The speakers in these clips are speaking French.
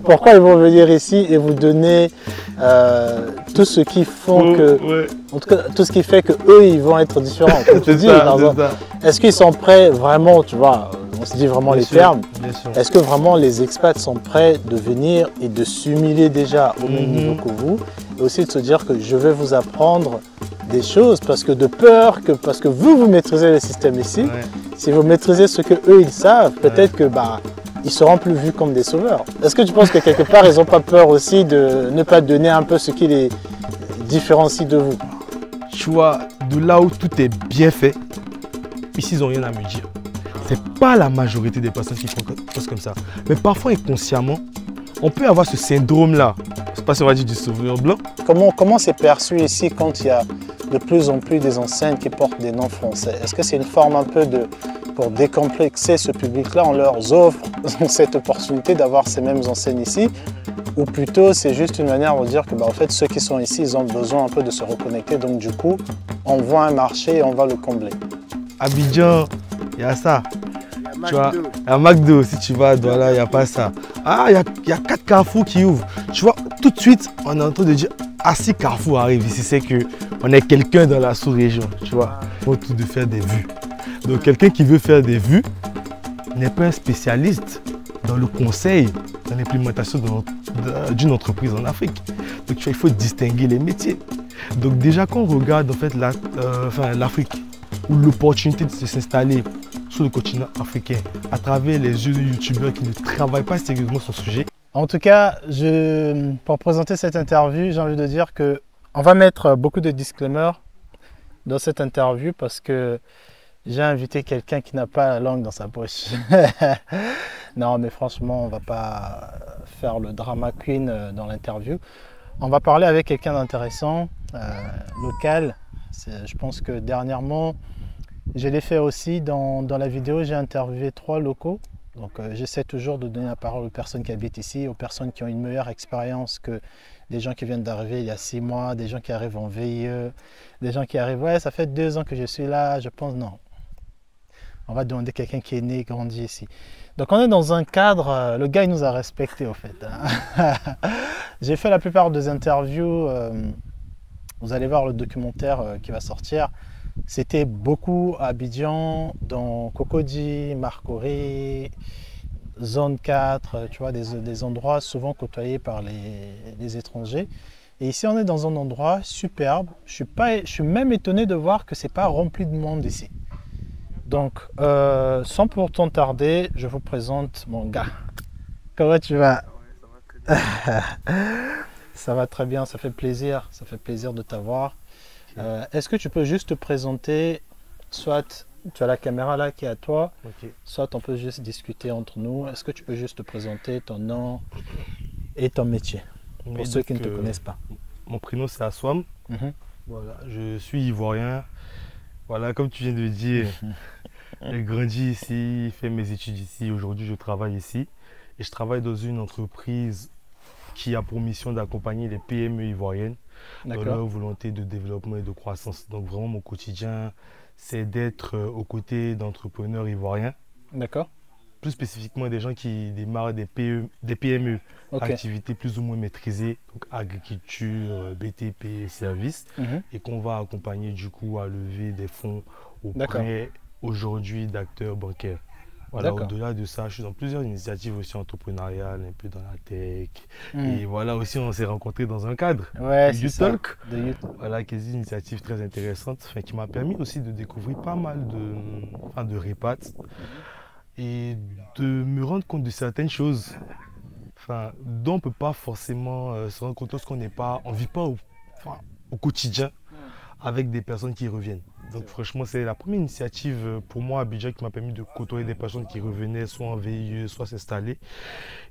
Pourquoi ils vont venir ici et vous donner tout ce qui font en tout cas, tout ce qui fait que eux ils vont être différents. Est-ce qu'ils sont prêts vraiment, tu vois, on se dit vraiment bien les sûr, termes. Est-ce que vraiment les expats sont prêts de venir et de s'humilier déjà au même niveau que vous, et aussi de se dire que je vais vous apprendre des choses parce que de peur que parce que vous maîtrisez le système ici, si vous maîtrisez ce que eux ils savent, peut-être que ils seront plus vus comme des sauveurs. Est-ce que tu penses que quelque part, ils n'ont pas peur aussi de ne pas donner un peu ce qui les différencie de vous? Tu vois, de là où tout est bien fait, ici, ils n'ont rien à me dire. C'est pas la majorité des personnes qui pensent comme ça. Mais parfois, inconsciemment, on peut avoir ce syndrome-là. Je sais pas si on va dire du sauveur blanc. Comment c'est perçu ici quand il y a de plus en plus des enseignes qui portent des noms français? Est-ce que c'est une forme un peu pour décomplexer ce public-là, on leur offre cette opportunité d'avoir ces mêmes enseignes ici, ou plutôt c'est juste une manière de dire que en fait ceux qui sont ici, ils ont besoin un peu de se reconnecter, donc du coup on voit un marché et on va le combler. Abidjan, il y a ça. Tu vois, à McDo, si tu vas à Douala, il n'y a pas ça. Ah, il y a 4 carrefours qui ouvrent. Tu vois, tout de suite, on est en train de dire, ah si Carrefour arrive ici, c'est qu'on est quelqu'un dans la sous-région, tu vois. Il faut tout de faire des vues. Donc quelqu'un qui veut faire des vues n'est pas un spécialiste dans le conseil, dans l'implémentation d'une entreprise en Afrique. Donc tu vois, il faut distinguer les métiers. Donc déjà quand on regarde en fait l'Afrique, ou l'opportunité de s'installer sur le continent africain à travers les yeux de youtubeurs qui ne travaillent pas sérieusement sur ce sujet. En tout cas, pour présenter cette interview, j'ai envie de dire qu'on va mettre beaucoup de disclaimers dans cette interview parce que j'ai invité quelqu'un qui n'a pas la langue dans sa poche. Non, mais franchement, on ne va pas faire le drama queen dans l'interview. On va parler avec quelqu'un d'intéressant, local. Je pense que dernièrement, je l'ai fait aussi dans la vidéo, j'ai interviewé 3 locaux. Donc j'essaie toujours de donner la parole aux personnes qui habitent ici, aux personnes qui ont une meilleure expérience que des gens qui viennent d'arriver il y a 6 mois, des gens qui arrivent en VIE, des gens qui arrivent, ouais ça fait 2 ans que je suis là, je pense non. On va demander quelqu'un qui est né, grandi ici. Donc on est dans un cadre, le gars il nous a respecté au fait. J'ai fait la plupart des interviews, vous allez voir le documentaire qui va sortir. C'était beaucoup à Abidjan, dans Cocody, Marcory, Zone 4, tu vois, des endroits souvent côtoyés par les étrangers. Et ici, on est dans un endroit superbe. Je suis même étonné de voir que ce n'est pas rempli de monde ici. Donc, sans pourtant tarder, je vous présente mon gars. Comment tu vas? Ça va très bien, ça fait plaisir de t'avoir. Est-ce que tu peux juste te présenter, soit tu as la caméra là qui est à toi, soit on peut juste discuter entre nous. Est-ce que tu peux juste te présenter ton nom et ton métier, pour ceux qui ne te connaissent pas? Mon prénom c'est Aswam, voilà, je suis ivoirien, voilà, comme tu viens de le dire, j'ai grandi ici, fait mes études ici, aujourd'hui je travaille ici et je travaille dans une entreprise qui a pour mission d'accompagner les PME ivoiriennes dans leur volonté de développement et de croissance. Donc vraiment mon quotidien, c'est d'être aux côtés d'entrepreneurs ivoiriens. D'accord. Plus spécifiquement des gens qui démarrent des PME, activités plus ou moins maîtrisées, donc agriculture, BTP, services, et qu'on va accompagner du coup à lever des fonds auprès aujourd'hui d'acteurs bancaires. Voilà, au-delà de ça, je suis dans plusieurs initiatives aussi entrepreneuriales, un peu dans la tech. Et voilà, aussi, on s'est rencontrés dans un cadre de YouTalk. Voilà, qui est une initiative très intéressante, qui m'a permis aussi de découvrir pas mal de répats et de me rendre compte de certaines choses dont on ne peut pas forcément se rendre compte lorsqu'on n'est pas, on ne vit pas au quotidien avec des personnes qui reviennent. Donc franchement, c'est la première initiative pour moi à Abidjan qui m'a permis de côtoyer des personnes qui revenaient soit en VIE, soit s'installer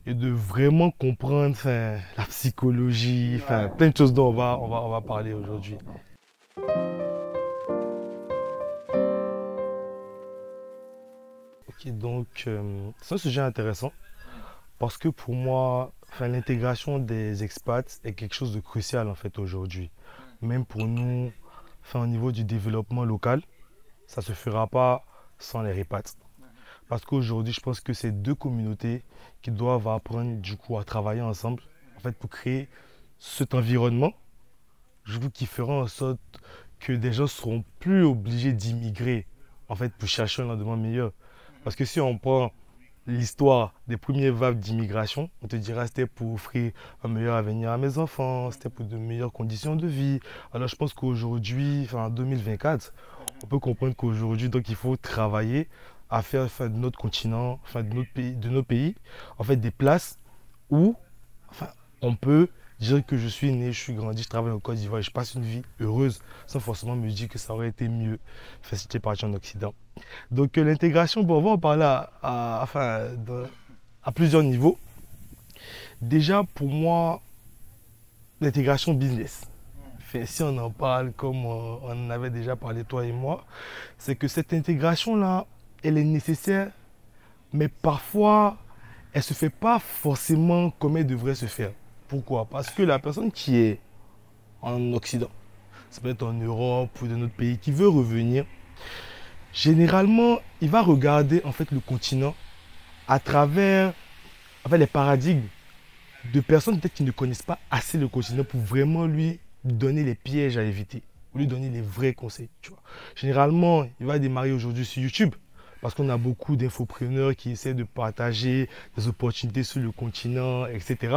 et de vraiment comprendre la psychologie, plein de choses dont on va parler aujourd'hui. Ok, donc c'est un sujet intéressant parce que pour moi, l'intégration des expats est quelque chose de crucial en fait aujourd'hui. Même pour nous, au niveau du développement local, ça ne se fera pas sans les répats. Parce qu'aujourd'hui, je pense que c'est deux communautés qui doivent apprendre du coup à travailler ensemble, en fait, pour créer cet environnement, je trouve qui fera en sorte que des gens seront plus obligés d'immigrer, en fait, pour chercher un lendemain meilleur. Parce que si on prend l'histoire des premières vagues d'immigration, on te dira c'était pour offrir un meilleur avenir à mes enfants, c'était pour de meilleures conditions de vie. Alors je pense qu'aujourd'hui, enfin en 2024, on peut comprendre qu'aujourd'hui, donc il faut travailler à faire enfin, de notre continent, enfin de nos pays, en fait des places où enfin, on peut dire que je suis né, je suis grandi, je travaille en Côte d'Ivoire et je passe une vie heureuse sans forcément me dire que ça aurait été mieux enfin, si j'étais parti en Occident. Donc l'intégration, bon, on va en parler enfin, à plusieurs niveaux. Déjà, pour moi, l'intégration business. Enfin, si on en parle comme on en avait déjà parlé toi et moi, c'est que cette intégration-là, elle est nécessaire, mais parfois, elle ne se fait pas forcément comme elle devrait se faire. Pourquoi? Parce que la personne qui est en Occident, ça peut être en Europe ou dans notre pays, qui veut revenir, généralement, il va regarder en fait le continent à travers en fait, les paradigmes de personnes peut-être qui ne connaissent pas assez le continent pour vraiment lui donner les pièges à éviter, ou lui donner les vrais conseils. Tu vois. Généralement, il va démarrer aujourd'hui sur YouTube parce qu'on a beaucoup d'infopreneurs qui essaient de partager des opportunités sur le continent, etc.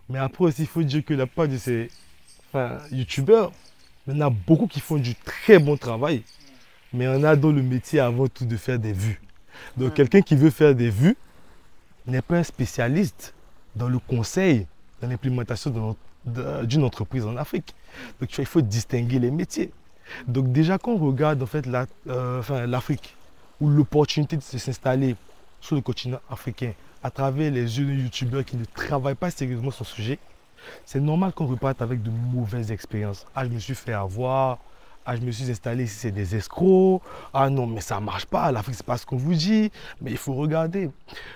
Mais après aussi, il faut dire que la plupart de ces YouTubeurs, il y en a beaucoup qui font du très bon travail, mais il y en a dans le métier avant tout de faire des vues. Donc quelqu'un qui veut faire des vues n'est pas un spécialiste dans le conseil, dans l'implémentation d'une entreprise en Afrique. Donc tu vois, il faut distinguer les métiers. Donc déjà quand on regarde en fait l'Afrique, ou l'opportunité de s'installer sur le continent africain à travers les yeux de youtubeurs qui ne travaillent pas sérieusement sur ce sujet, c'est normal qu'on reparte avec de mauvaises expériences. Ah, je me suis fait avoir. Ah, je me suis installé ici, c'est des escrocs. Ah non, mais ça ne marche pas. L'Afrique, c'est pas ce qu'on vous dit. Mais il faut regarder.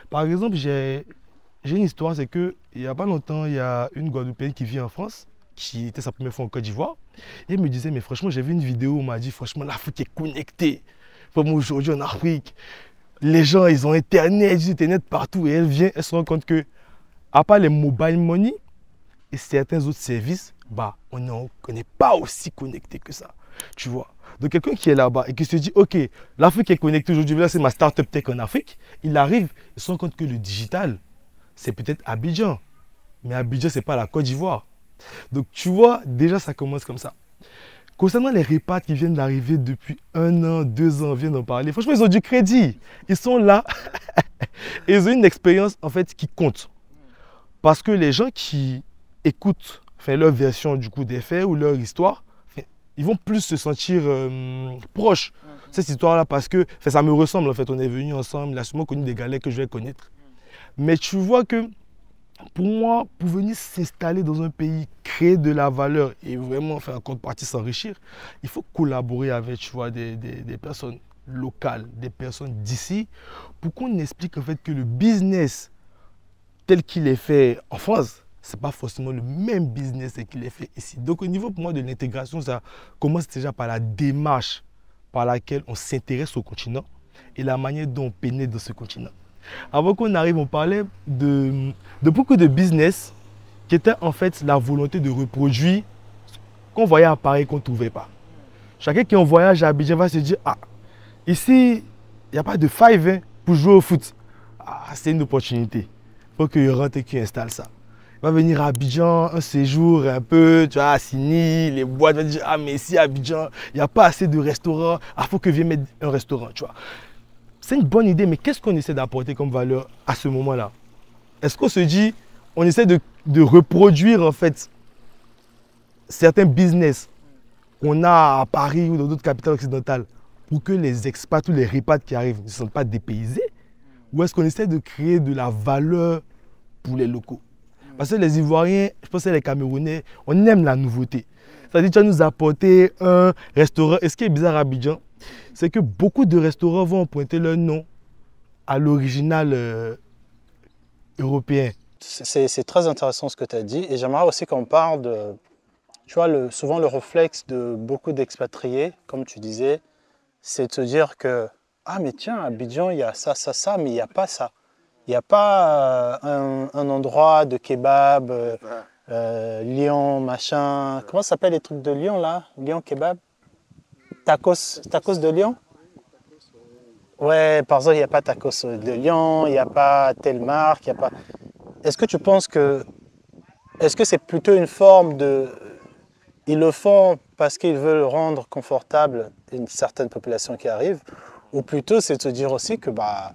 Par exemple, j'ai une histoire, c'est qu'il n'y a pas longtemps, il y a une Guadeloupéenne qui vit en France, qui était sa première fois en Côte d'Ivoire. Et elle me disait, mais franchement, j'ai vu une vidéo où on m'a dit, franchement, l'Afrique est connectée. Comme aujourd'hui en Afrique, les gens, ils ont Internet, ils ont Internet partout. Et elle vient, elle se rend compte que, à part les mobile money et certains autres services, bah, on n'est pas aussi connecté que ça. Tu vois. Donc quelqu'un qui est là-bas et qui se dit, ok, l'Afrique est connectée aujourd'hui, là c'est ma start-up tech en Afrique, il arrive, il se rend compte que le digital, c'est peut-être Abidjan. Mais Abidjan, ce n'est pas la Côte d'Ivoire. Donc tu vois, déjà ça commence comme ça. Concernant les repas qui viennent d'arriver depuis 1 an, 2 ans, on vient d'en parler. Franchement, ils ont du crédit. Ils sont là. Et ils ont une expérience en fait qui compte. Parce que les gens qui écoutent leur version du coup des faits ou leur histoire, ils vont plus se sentir proches de cette histoire-là parce que ça me ressemble en fait. On est venus ensemble, il a sûrement connu des galères que je vais connaître. Mais tu vois que pour moi, pour venir s'installer dans un pays, créer de la valeur et vraiment faire en contrepartie s'enrichir, il faut collaborer avec tu vois, des personnes locales, des personnes d'ici, pour qu'on explique en fait que le business tel qu'il est fait en France, ce n'est pas forcément le même business qu'il est fait ici. Donc au niveau pour moi de l'intégration, ça commence déjà par la démarche par laquelle on s'intéresse au continent et la manière dont on pénètre dans ce continent. Avant qu'on arrive, on parlait de beaucoup de business qui était en fait la volonté de reproduire ce qu'on voyait à Paris qu'on ne trouvait pas. Chacun qui est en voyage à Abidjan va se dire, ah, ici, il n'y a pas de five hein, pour jouer au foot. Ah, c'est une opportunité. Il faut qu'il rentre et qu'il installe ça. Il va venir à Abidjan, un séjour un peu, tu vois, à Sini, les boîtes, il va dire, ah, mais ici à Abidjan, il n'y a pas assez de restaurants, ah, il faut que je vienne mettre un restaurant, tu vois. C'est une bonne idée, mais qu'est-ce qu'on essaie d'apporter comme valeur à ce moment-là? Est-ce qu'on se dit, on essaie de reproduire en fait certains business qu'on a à Paris ou dans d'autres capitales occidentales pour que les expats ou les ripates qui arrivent ne sont pas dépaysés? Ou est-ce qu'on essaie de créer de la valeur pour les locaux? Parce que les Ivoiriens, je pense que les Camerounais, on aime la nouveauté. C'est-à-dire tu vas nous apporter un restaurant. Et ce qui est bizarre à Abidjan, c'est que beaucoup de restaurants vont pointer leur nom à l'original européen. C'est très intéressant ce que tu as dit. Et j'aimerais aussi qu'on parle de, tu vois, souvent le réflexe de beaucoup d'expatriés, comme tu disais, c'est de se dire que ah mais tiens, à Abidjan, il y a ça, ça, ça, mais il n'y a pas ça. Il n'y a pas un endroit de kebab, Lyon, machin. Comment ça s'appelle les trucs de Lyon là? Lyon kebab? Tacos, tacos de Lyon? Ouais, par exemple, il n'y a pas tacos de Lyon, il n'y a pas telle marque, il n'y a pas. Est-ce que tu penses que. Est-ce que c'est plutôt une forme de. Ils le font parce qu'ils veulent rendre confortable une certaine population qui arrive, ou plutôt c'est de se dire aussi que bah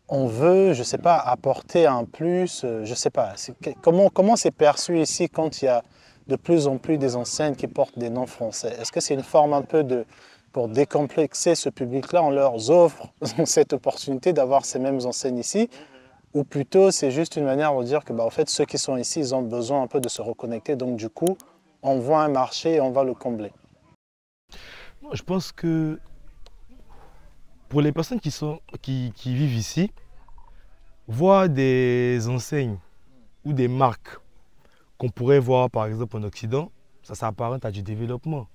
on veut, je sais pas, apporter un plus, je sais pas. Comment c'est perçu ici quand il y a de plus en plus des enseignes qui portent des noms français? Est-ce que c'est une forme un peu de pour décomplexer ce public-là, on leur offre cette opportunité d'avoir ces mêmes enseignes ici, ou plutôt c'est juste une manière de dire que bah, en fait ceux qui sont ici, ils ont besoin un peu de se reconnecter, donc du coup on voit un marché et on va le combler. Je pense que pour les personnes qui vivent ici, voir des enseignes ou des marques qu'on pourrait voir par exemple en Occident, ça s'apparente à du développement.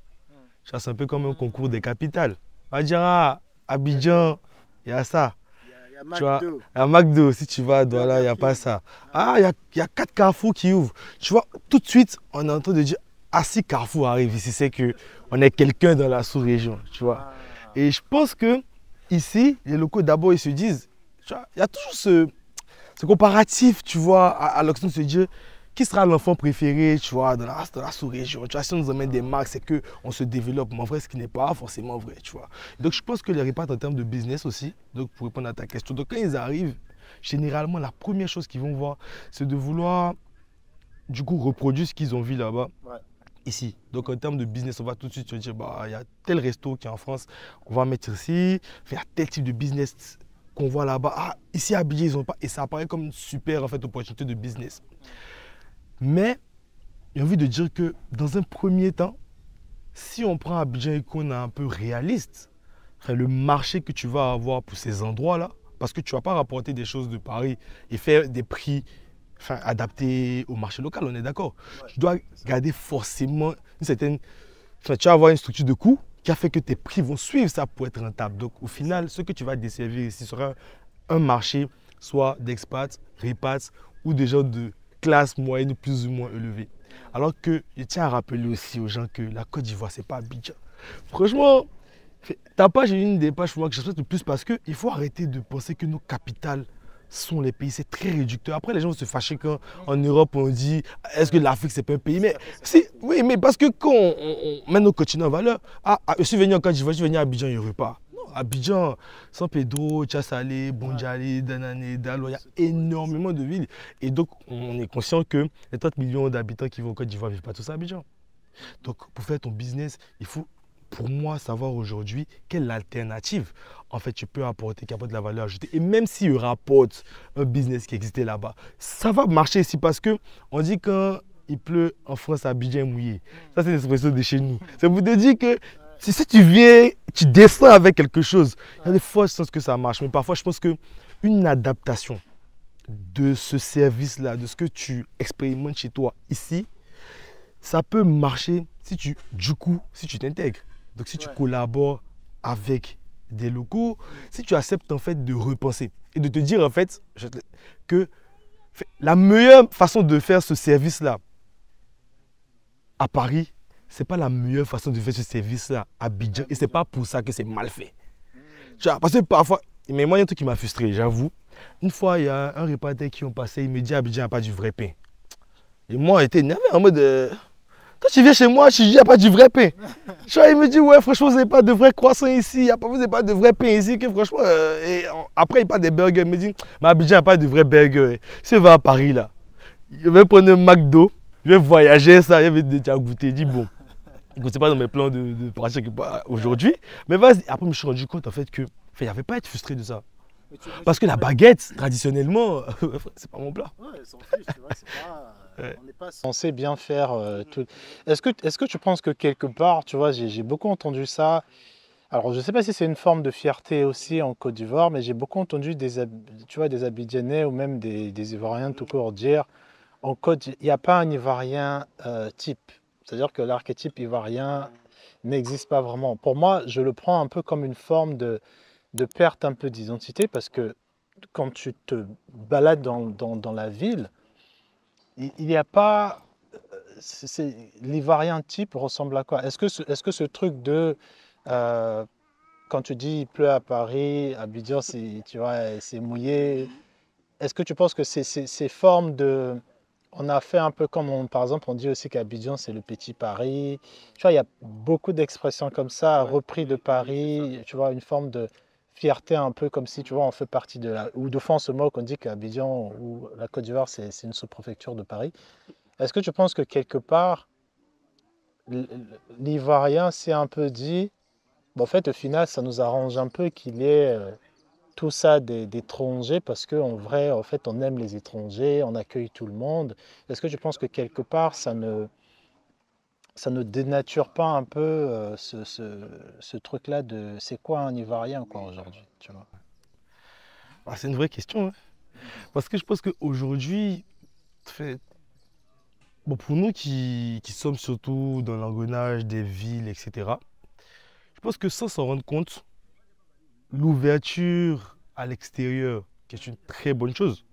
C'est un peu comme un concours des capitales. On va dire, ah, Abidjan, il y a ça. Tu vois, à McDo, si tu vas à Douala, il n'y a pas ça. Ah, il y a 4 carrefours qui ouvrent. Tu vois, tout de suite, on est en train de dire, ah, si Carrefour arrive ici, c'est qu'on est quelqu'un dans la sous-région. Tu vois. Et je pense que ici, les locaux, d'abord, ils se disent, tu vois, il y a toujours ce comparatif, tu vois, à l'Occident, de se dire, qui sera l'enfant préféré, tu vois, dans la sous-région. Tu vois, si on nous emmène des marques, c'est qu'on se développe. Mais en vrai, ce qui n'est pas forcément vrai, tu vois. Donc, je pense que les repas en termes de business aussi, donc pour répondre à ta question, donc quand ils arrivent, généralement, la première chose qu'ils vont voir, c'est de vouloir, du coup, reproduire ce qu'ils ont vu là-bas. Ouais. Ici. Donc en termes de business, on va tout de suite se dire, bah, il y a tel resto qui est en France, on va mettre ici, faire tel type de business qu'on voit là-bas. Ah, ici à Abidjan, ils n'ont pas. Et ça apparaît comme une super en fait, opportunité de business. Mais j'ai envie de dire que dans un premier temps, si on prend Abidjan et qu'on est un peu réaliste, enfin, le marché que tu vas avoir pour ces endroits-là, parce que tu ne vas pas rapporter des choses de Paris et faire des prix adaptés au marché local, on est d'accord. Ouais. Tu dois garder forcément une certaine... Enfin, tu vas avoir une structure de coût qui a fait que tes prix vont suivre ça pour être rentable. Donc au final, ce que tu vas desservir ici sera un marché soit d'expats, repats ou des gens de classe moyenne plus ou moins élevée. Alors que je tiens à rappeler aussi aux gens que la Côte d'Ivoire, c'est pas Abidjan. Franchement, ta page est une des pages pour moi que je respecte le plus parce qu'il faut arrêter de penser que nos capitales sont les pays. C'est très réducteur. Après, les gens vont se fâcher quand en Europe on dit est-ce que l'Afrique c'est pas un pays? Mais si, oui, mais parce que quand on met nos continents en valeur, je suis venu en Côte d'Ivoire, je suis venu à Abidjan, il n'y aurait pas. Abidjan, San Pedro, Tchassale, Bondjali, Danané, Dalo, il y a énormément de villes. Et donc, on est conscient que les 30 millions d'habitants qui vont en Côte d'Ivoire ne vivent pas tous à Abidjan. Donc, pour faire ton business, il faut, pour moi, savoir aujourd'hui quelle alternative, en fait, tu peux apporter, qui apporte de la valeur ajoutée. Et même s'il rapporte un business qui existait là-bas, ça va marcher ici parce qu'on dit quand il pleut en France, Abidjan est mouillé. Ça, c'est l'expression de chez nous. Ça vous dire que si tu viens, tu descends avec quelque chose, il y a des fortes chances que ça marche. Mais parfois, je pense qu'une adaptation de ce service-là, de ce que tu expérimentes chez toi ici, ça peut marcher si tu t'intègres. Donc, si tu collabores avec des locaux, si tu acceptes en fait de repenser et de te dire en fait que la meilleure façon de faire ce service-là à Paris, ce n'est pas la meilleure façon de faire ce service-là à Abidjan. Et ce n'est pas pour ça que c'est mal fait. Tu vois, parce que parfois, mais moi, il y a un truc qui m'a frustré, j'avoue. Une fois, il y a un reporter qui ont passé, il me dit Abidjan n'a pas du vrai pain. Et moi, j'étais énervé en mode quand tu viens chez moi, je dis il n'y a pas du vrai pain. Tu vois, il me dit ouais, franchement, vous n'avez pas de vrai croissant ici, vous n'avez pas de vrai pain ici. Que, franchement, après, il parle des burgers. Il me dit mais Abidjan n'a pas de vrai burger. Si je vais à Paris, là, je vais prendre un McDo, je vais voyager, ça, je vais déjà goûter. Il dit bon. Écoute, c'est pas dans mes plans de partir aujourd'hui. Mais vas-y. Après, je me suis rendu compte en fait que il n'y avait pas à être frustré de ça. Parce que la baguette, traditionnellement, c'est pas mon plat. Ouais, s'en fiche, tu vois, c'est pas, on n'est pas censé bien faire tout. Est-ce que tu penses que quelque part, tu vois, j'ai beaucoup entendu ça. Alors, je ne sais pas si c'est une forme de fierté aussi en Côte d'Ivoire, mais j'ai beaucoup entendu tu vois, des Abidjanais ou même des Ivoiriens tout court dire en Côte, il n'y a pas un Ivoirien type. C'est-à-dire que l'archétype ivoirien, n'existe pas vraiment. Pour moi, je le prends un peu comme une forme de perte un peu d'identité parce que quand tu te balades dans la ville, il n'y a pas. L'Ivoirien type ressemble à quoi? Est-ce que ce truc de. euh, Quand tu dis il pleut à Paris, Abidjan, tu vois, c'est mouillé. Est-ce que tu penses que ces formes de. On a fait un peu comme, par exemple, on dit aussi qu'Abidjan, c'est le petit Paris. Tu vois, il y a beaucoup d'expressions comme ça, repris de Paris, tu vois, une forme de fierté un peu comme si, tu vois, on fait partie de la. Ou de fois, on se moque, on dit qu'Abidjan ou la Côte d'Ivoire, c'est une sous-préfecture de Paris. Est-ce que tu penses que quelque part, l'Ivoirien s'est un peu dit, bon, en fait, au final, ça nous arrange un peu qu'il y ait tout ça d'étrangers parce qu'en vrai, en fait, on aime les étrangers, on accueille tout le monde. Est-ce que tu penses que quelque part, ça ne dénature pas un peu ce truc-là de c'est quoi un Ivoirien quoi aujourd'hui, tu vois? Ah, c'est une vraie question, hein. Parce que je pense qu'aujourd'hui, fait, bon, pour nous qui sommes surtout dans l'engrenage des villes, etc., je pense que sans s'en rendre compte, l'ouverture à l'extérieur, qui est une très bonne chose.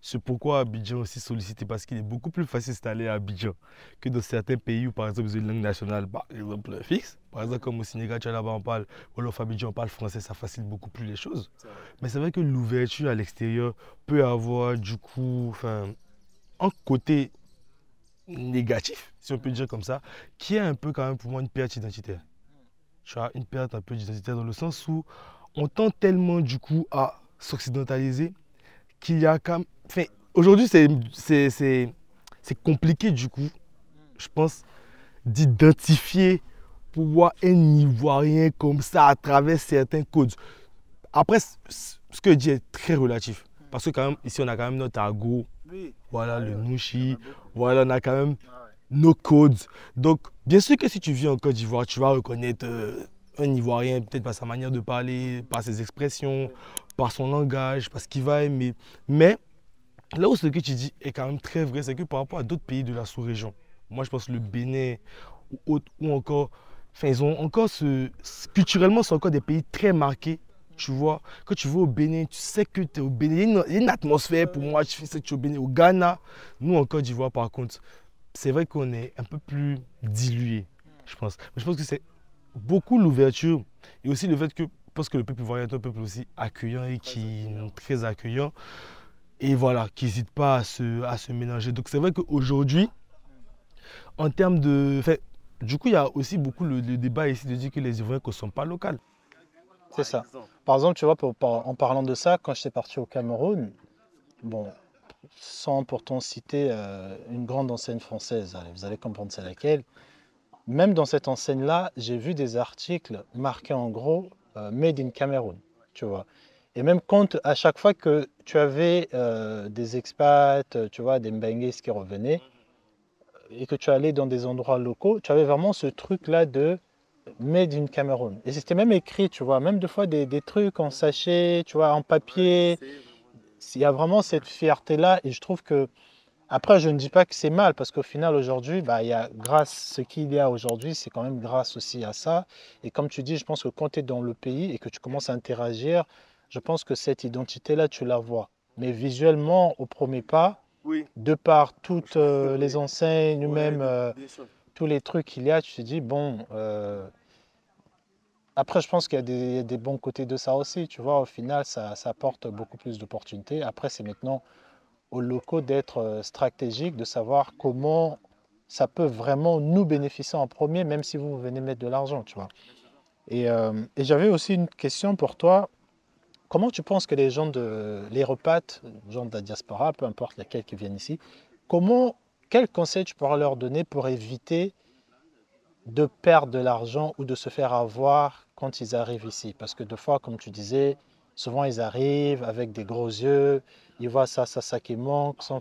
C'est pourquoi Abidjan aussi sollicité, parce qu'il est beaucoup plus facile d'installer à Abidjan que dans certains pays où, par exemple, ils ont une langue nationale, par exemple, fixe. Par exemple, comme au Sénégal, tu vois, là-bas, on parle, ou alors Abidjan, on parle français, ça facilite beaucoup plus les choses. Mais c'est vrai que l'ouverture à l'extérieur peut avoir, du coup, enfin, un côté négatif, si on peut dire comme ça, qui est un peu quand même pour moi une perte identitaire. Tu vois, une perte un peu d'identité dans le sens où on tend tellement du coup à s'occidentaliser qu'il y a quand même. Enfin, aujourd'hui, c'est compliqué du coup, je pense, d'identifier pour voir un Ivoirien comme ça à travers certains codes. Après, ce que je dis est très relatif. Parce que quand même, ici, on a quand même notre argot, Oui, voilà, ouais, le ouais, nouchi, on a beaucoup. voilà, on a quand même Ah ouais. nos codes. Donc, bien sûr que si tu vis en Côte d'Ivoire, tu vas reconnaître un Ivoirien, peut-être par sa manière de parler, par ses expressions, Oui. par son langage, par ce qu'il va aimer. Mais là où ce que tu dis est quand même très vrai, c'est que par rapport à d'autres pays de la sous-région, moi je pense le Bénin ou encore, enfin ils ont encore culturellement c'est encore des pays très marqués. Tu vois, quand tu vas au Bénin, tu sais que tu es au Bénin. Il y a une atmosphère pour moi, tu sais que tu es au Bénin. Au Ghana, nous en Côte d'Ivoire par contre, c'est vrai qu'on est un peu plus dilué, je pense. Mais je pense que c'est beaucoup l'ouverture et aussi le fait que, parce que le peuple ivoirien est un peuple aussi accueillant et Très qui accueillant. très accueillant et voilà, qui n'hésite pas à se mélanger. Donc c'est vrai qu'aujourd'hui, en termes de... Enfin, du coup, il y a aussi beaucoup le débat ici de dire que les Ivoiriens ne sont pas locaux. C'est ça. Par exemple, tu vois, en parlant de ça, quand j'étais parti au Cameroun, bon, sans pourtant citer une grande enseigne française, allez, vous allez comprendre c'est laquelle. Même dans cette enseigne-là, j'ai vu des articles marqués en gros Made in Cameroun, tu vois. Et même quand, à chaque fois que tu avais des expats, tu vois, des Mbengues qui revenaient, et que tu allais dans des endroits locaux, tu avais vraiment ce truc-là de Made in Cameroun. Et c'était même écrit, tu vois, même des fois des trucs en sachet, tu vois, en papier. Il y a vraiment cette fierté-là et je trouve que après, je ne dis pas que c'est mal, parce qu'au final, aujourd'hui, bah, il y a, grâce, ce qu'il y a aujourd'hui, c'est quand même grâce aussi à ça. Et comme tu dis, je pense que quand tu es dans le pays et que tu commences à interagir, je pense que cette identité-là, tu la vois. Mais visuellement, au premier pas, Oui, de par toutes les oui. enseignes, Ouais, même bien sûr. tous les trucs qu'il y a, tu te dis, bon, après, je pense qu'il y a il y a des bons côtés de ça aussi. Tu vois, au final, ça apporte beaucoup plus d'opportunités. Après, c'est maintenant aux locaux d'être stratégiques, de savoir comment ça peut vraiment nous bénéficier en premier, même si vous venez mettre de l'argent, tu vois. Et j'avais aussi une question pour toi. Comment tu penses que les gens les repates, gens de la diaspora, peu importe lesquels qui viennent ici, comment, quels conseils tu pourras leur donner pour éviter de perdre de l'argent ou de se faire avoir quand ils arrivent ici? Parce que deux fois, comme tu disais, souvent ils arrivent avec des gros yeux, ils voient ça qui manque, sans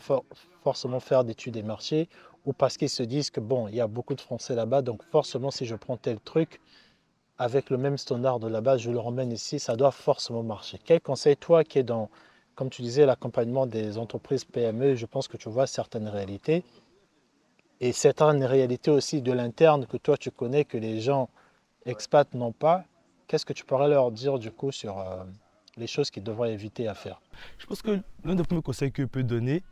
forcément faire d'études des marchés, ou parce qu'ils se disent que bon, il y a beaucoup de Français là-bas, donc forcément si je prends tel truc, avec le même standard de là-bas, je le ramène ici, ça doit forcément marcher. Quel conseil, toi qui es dans, comme tu disais, l'accompagnement des entreprises PME, je pense que tu vois certaines réalités, et certaines réalités aussi de l'interne que toi tu connais, que les gens expats n'ont pas, qu'est-ce que tu pourrais leur dire du coup sur les choses qu'ils devraient éviter à faire? Je pense que l'un des premiers conseils que je peux donner,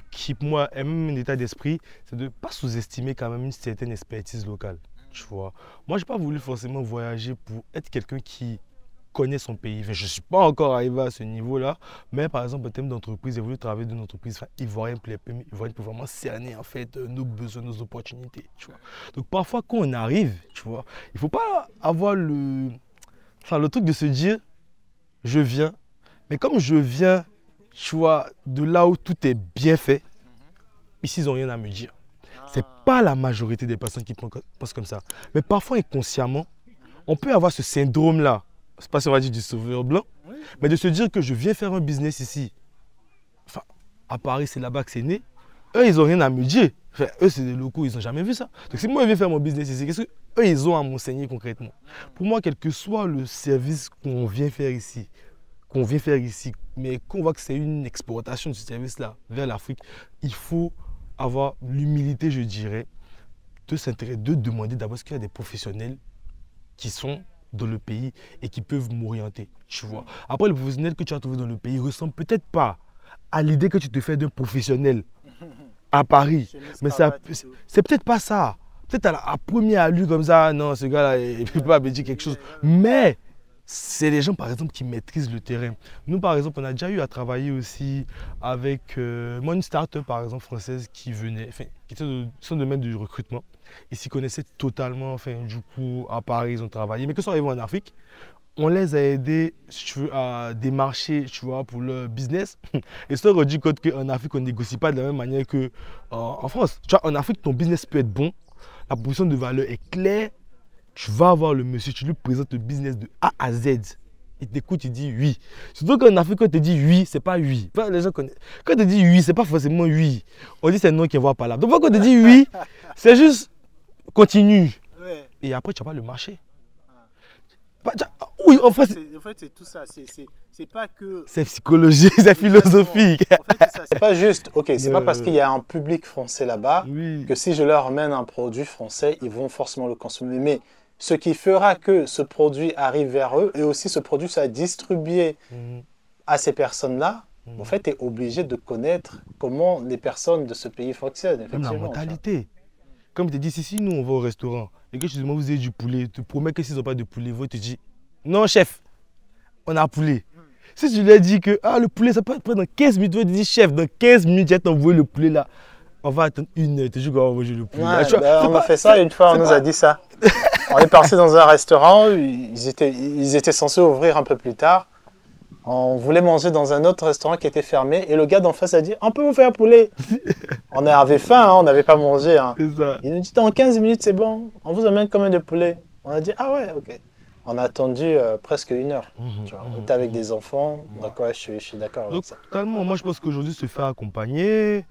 qui pour moi est même un état d'esprit, c'est de ne pas sous-estimer quand même une certaine expertise locale. Tu vois. Moi, je n'ai pas voulu forcément voyager pour être quelqu'un qui connaît son pays. Enfin, je ne suis pas encore arrivé à ce niveau-là, mais par exemple, en termes d'entreprise, j'ai voulu travailler dans une entreprise ivoirienne pour vraiment cerner en fait nos besoins, nos opportunités. Tu vois. Donc parfois, quand on arrive, tu vois, il ne faut pas avoir le truc de se dire, je viens, mais comme je viens, tu vois, de là où tout est bien fait, ici, ils n'ont rien à me dire. Ce n'est pas la majorité des personnes qui pensent comme ça. Mais parfois, inconsciemment, on peut avoir ce syndrome-là. C'est pas si on va dire du sauveur blanc, mais de se dire que je viens faire un business ici. Enfin, à Paris, c'est là-bas que c'est né. Eux, ils n'ont rien à me dire. Enfin, eux, c'est des locaux, ils n'ont jamais vu ça. Donc, si moi, je viens faire mon business ici, qu'est-ce qu'eux, ils ont à m'enseigner concrètement? Pour moi, quel que soit le service qu'on vient faire ici, mais qu'on voit que c'est une exportation de ce service-là vers l'Afrique, il faut avoir l'humilité, je dirais, de demander d'abord ce qu'il y a des professionnels qui sont dans le pays et qui peuvent m'orienter, tu vois. Après, le professionnel que tu as trouvé dans le pays ressemble peut-être pas à l'idée que tu te fais d'un professionnel à Paris. Mais c'est peut-être pas ça. Peut-être à première allure comme ça, non, ce gars-là, il ne peut pas me dire quelque chose. Mais c'est les gens, par exemple, qui maîtrisent le terrain. Nous, par exemple, on a déjà eu à travailler aussi avec moi, une start-up, par exemple, française qui venait, enfin, qui était dans son domaine du recrutement. Ils s'y connaissaient totalement, enfin, du coup, à Paris, ils ont travaillé. Mais que sont arrivés en Afrique, on les a aidés, si tu veux, à démarcher, tu vois, pour leur business. Et ça rendu compte qu'en Afrique, on ne négocie pas de la même manière qu'en France. Tu vois, en Afrique, ton business peut être bon, la proposition de valeur est claire. Tu vas voir le monsieur, tu lui présentes le business de A à Z. Il t'écoute, il dit oui. Surtout qu'en Afrique, quand on te dit oui, c'est pas oui. Les gens connaissent. Quand on te dit oui, c'est pas forcément oui. On dit c'est non qui envoie par là. Donc quand on te dit oui, c'est juste continue. Ouais. Et après, tu vas pas le marché. Oui, en fait, c'est tout ça. C'est pas que. C'est psychologique, c'est philosophique. En fait, c'est pas juste. Ok, c'est pas parce qu'il y a un public français là-bas que si je leur amène un produit français, ils vont forcément le consommer. Mais ce qui fera que ce produit arrive vers eux et aussi ce produit soit distribué à ces personnes-là, en fait, tu es obligé de connaître comment les personnes de ce pays fonctionnent. Même la mentalité. Comme tu dis, si nous on va au restaurant et que tu demandes vous avez du poulet, tu te promets que s'ils n'ont pas de poulet, ils vont te dire non, chef, on a poulet. Si tu leur dis que le poulet, ça peut être prêt dans 15 minutes, tu vas te dire chef, dans 15 minutes, j'ai t'envoyé le poulet là. On va attendre une heure, tu dis qu'on va envoyer le poulet. Ouais, on a fait ça une fois, on nous a dit ça. On est parti dans un restaurant, ils étaient censés ouvrir un peu plus tard. On voulait manger dans un autre restaurant qui était fermé et le gars d'en face a dit on peut vous faire poulet. On avait faim, hein, on n'avait pas mangé. Hein. Il nous dit dans 15 minutes c'est bon, on vous amène combien de poulet? On a dit ah ouais, ok. On a attendu presque une heure. On était avec des enfants, donc ouais, je suis d'accord avec ça. Totalement, moi je pense qu'aujourd'hui se faire accompagner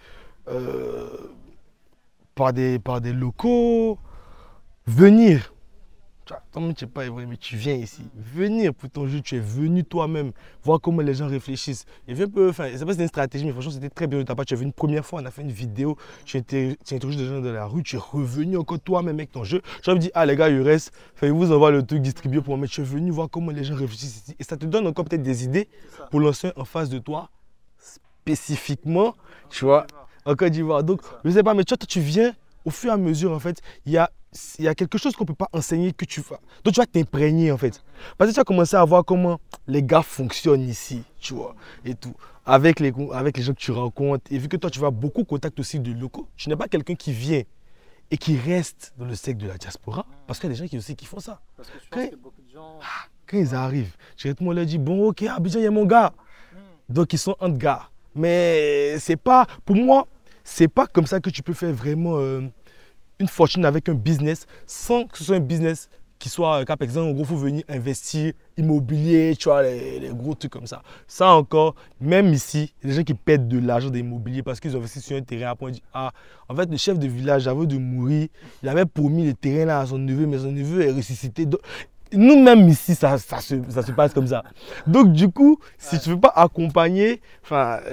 par des locaux, venir. Toi, tu n'es pas vrai, mais tu viens ici. Venir pour ton jeu, tu es venu toi-même, voir comment les gens réfléchissent. Et viens peu, enfin, c'est pas une stratégie, mais franchement, c'était très bien de ta part. Tu es venu une première fois, on a fait une vidéo, tu introduis des gens dans la rue, tu es revenu encore toi-même avec ton jeu. Je me dis, les gars, il reste, vous envoie le truc distribué pour moi, mais tu es venu voir comment les gens réfléchissent ici. Et ça te donne encore peut-être des idées pour lancer en face de toi, spécifiquement, tu vois, en Côte d'Ivoire. Donc, je ne sais pas, mais toi, tu viens, au fur et à mesure, en fait, il y a quelque chose qu'on ne peut pas enseigner que tu vas. Donc tu vas t'imprégner en fait. Parce que tu vas commencer à voir comment les gars fonctionnent ici, tu vois, et tout. Avec les gens que tu rencontres. Et vu que toi tu vas beaucoup contact aussi de locaux, tu n'es pas quelqu'un qui vient et qui reste dans le cercle de la diaspora. Parce qu'il y a des gens qui font ça. Parce que je pense que beaucoup de gens... Quand ils arrivent, directement on leur dit bon ok, Abidjan il y a mon gars. Donc ils sont entre gars. Mais c'est pas, pour moi, c'est pas comme ça que tu peux faire vraiment une fortune avec un business sans que ce soit un business qui soit, par exemple, en gros, il faut venir investir immobilier, tu vois, les gros trucs comme ça. Ça encore, même ici, il y a des gens qui perdent de l'argent d'immobilier parce qu'ils ont investi sur un terrain. Après, on dit, en fait, le chef de village, avant de mourir, il avait promis le terrain là à son neveu, mais son neveu est ressuscité. Nous-mêmes ici, ça se passe comme ça. Donc, du coup, si tu ne veux pas accompagner,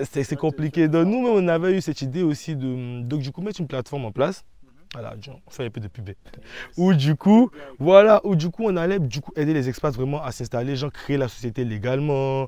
c'est compliqué. Donc, nous-mêmes, on avait eu cette idée aussi de, donc, du coup, mettre une plateforme en place Voilà, on fait un peu de pub. Où du coup, voilà, où du coup on allait aider les expats vraiment à s'installer, genre créer la société légalement,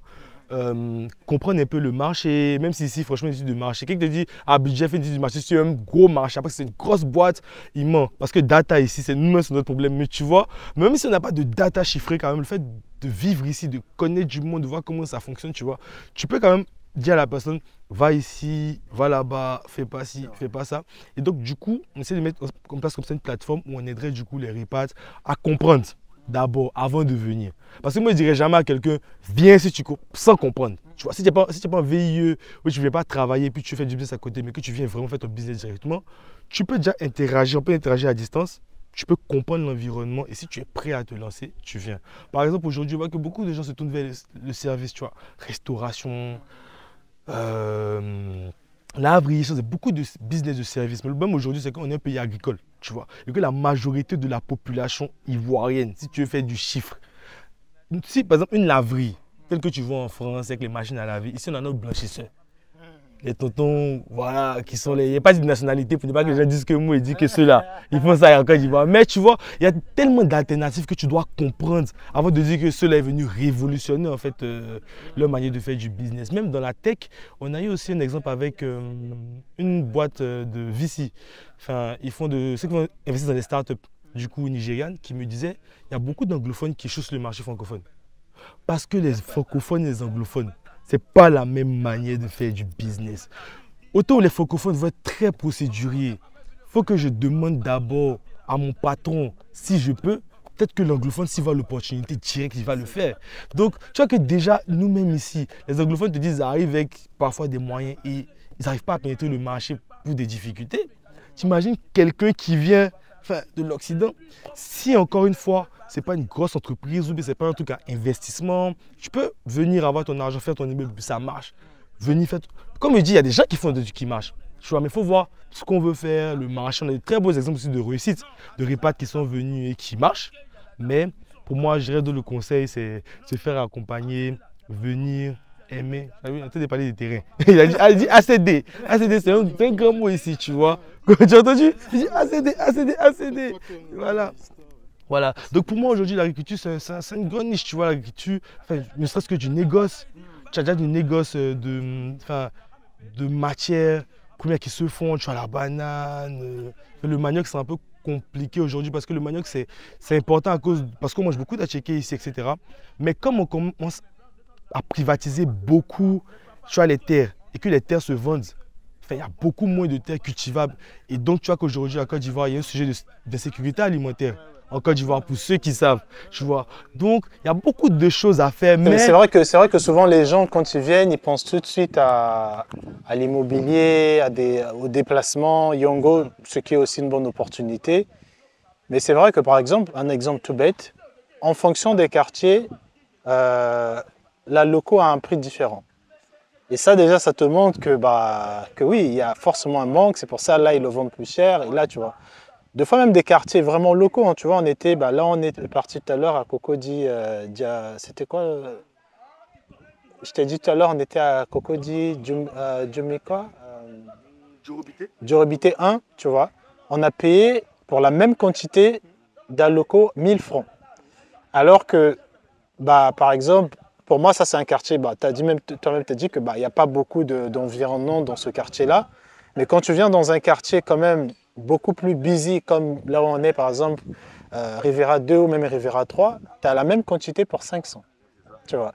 comprendre un peu le marché, même si ici franchement une étude de marché, quelqu'un te dit ah budget fait une étude de marché, c'est un gros marché, après c'est une grosse boîte, il ment. Parce que data ici, c'est nous-mêmes c'est notre problème. Mais tu vois, même si on n'a pas de data chiffrée quand même, le fait de vivre ici, de connaître du monde, de voir comment ça fonctionne, tu vois, tu peux quand même dire à la personne va ici, va là-bas, fais pas ci, fais pas ça. Et donc du coup, on essaie de mettre en place comme ça une plateforme où on aiderait du coup les repats à comprendre d'abord avant de venir. Parce que moi je dirais jamais à quelqu'un viens si tu sans comprendre. Tu vois, si tu n'es pas un VIE ou tu ne viens pas travailler puis tu fais du business à côté mais que tu viens vraiment faire ton business directement, tu peux déjà interagir, on peut interagir à distance. Tu peux comprendre l'environnement et si tu es prêt à te lancer, tu viens. Par exemple, aujourd'hui, on voit que beaucoup de gens se tournent vers le service, tu vois, restauration, laverie, c'est beaucoup de business de service. Mais le problème aujourd'hui, c'est qu'on est un pays agricole, tu vois. Et que la majorité de la population ivoirienne, si tu veux faire du chiffre, si par exemple une laverie, telle que tu vois en France avec les machines à laver, ici on a notre blanchisseur. Les tontons, voilà, qui sont les... Il n'y a pas de nationalité pour ne pas que les gens disent que moi, ils disent que ceux-là, ils font ça en Côte d'Ivoire. Mais tu vois, il y a tellement d'alternatives que tu dois comprendre avant de dire que ceux-là est venu révolutionner en fait leur manière de faire du business. Même dans la tech, on a eu aussi un exemple avec une boîte de VC. Enfin, ils font de... ceux qui vont investir dans des startups, du coup, nigérianes, qui me disaient, il y a beaucoup d'anglophones qui chaussent le marché francophone. Parce que les francophones et les anglophones, ce n'est pas la même manière de faire du business. Autant les francophones vont être très procéduriers. Il faut que je demande d'abord à mon patron si je peux. Peut-être que l'anglophone, s'il voit l'opportunité directe, il va le faire. Donc, tu vois que déjà, nous-mêmes ici, les anglophones te disent, ils arrivent avec parfois des moyens et ils n'arrivent pas à pénétrer le marché pour des difficultés. Tu imagines quelqu'un qui vient de l'Occident, si encore une fois, ce n'est pas une grosse entreprise ou ce n'est pas un truc à investissement, tu peux venir avoir ton argent, faire ton immeuble, ça marche. Venir faire... Comme je dis, il y a des gens qui font des trucs qui marchent. Tu vois, mais il faut voir ce qu'on veut faire, le marché. On a de très beaux exemples aussi de réussite, de repas qui sont venus et qui marchent. Mais pour moi, je dirais que le conseil, c'est se faire accompagner, venir, aimer. On a de parler des terrains. Il a dit ACD. ACD, c'est un grand mot ici, tu vois. Tu as entendu? Il dit ACD, ACD, ACD. Voilà. Voilà. Donc pour moi aujourd'hui l'agriculture c'est une grande niche, tu vois, l'agriculture, enfin, ne serait-ce que du négoce. Tu as déjà du négoce de matières premières qui se font, tu as la banane, le manioc c'est un peu compliqué aujourd'hui parce que le manioc c'est important parce qu'on mange beaucoup d'attiéké ici, etc. Mais comme on commence à privatiser beaucoup, tu vois, les terres et que les terres se vendent, il y a beaucoup moins de terres cultivables. Et donc tu vois qu'aujourd'hui à Côte d'Ivoire, il y a un sujet d'insécurité alimentaire. En Côte d'Ivoire, pour ceux qui savent, tu vois. Donc, il y a beaucoup de choses à faire. Mais c'est vrai que souvent, les gens, quand ils viennent, ils pensent tout de suite à l'immobilier, au déplacement, Yongo, ce qui est aussi une bonne opportunité. Mais c'est vrai que, par exemple, un exemple tout bête, en fonction des quartiers, la loco a un prix différent. Et ça, déjà, ça te montre que oui, il y a forcément un manque. C'est pour ça, là, ils le vendent plus cher. Et là, tu vois. Deux fois même des quartiers vraiment locaux, hein, tu vois, on était, là on est parti tout à l'heure à Cocody, c'était quoi je t'ai dit tout à l'heure, on était à Cocody, Djumika, Djorobité 1, tu vois. On a payé pour la même quantité d'alocaux 1000 francs. Alors que, par exemple, pour moi, ça c'est un quartier, toi-même t'as dit que il n'y a pas beaucoup d'environnement dans ce quartier-là. Mais quand tu viens dans un quartier quand même beaucoup plus busy, comme là où on est, par exemple, Rivera 2 ou même Rivera 3, tu as la même quantité pour 500. Tu vois.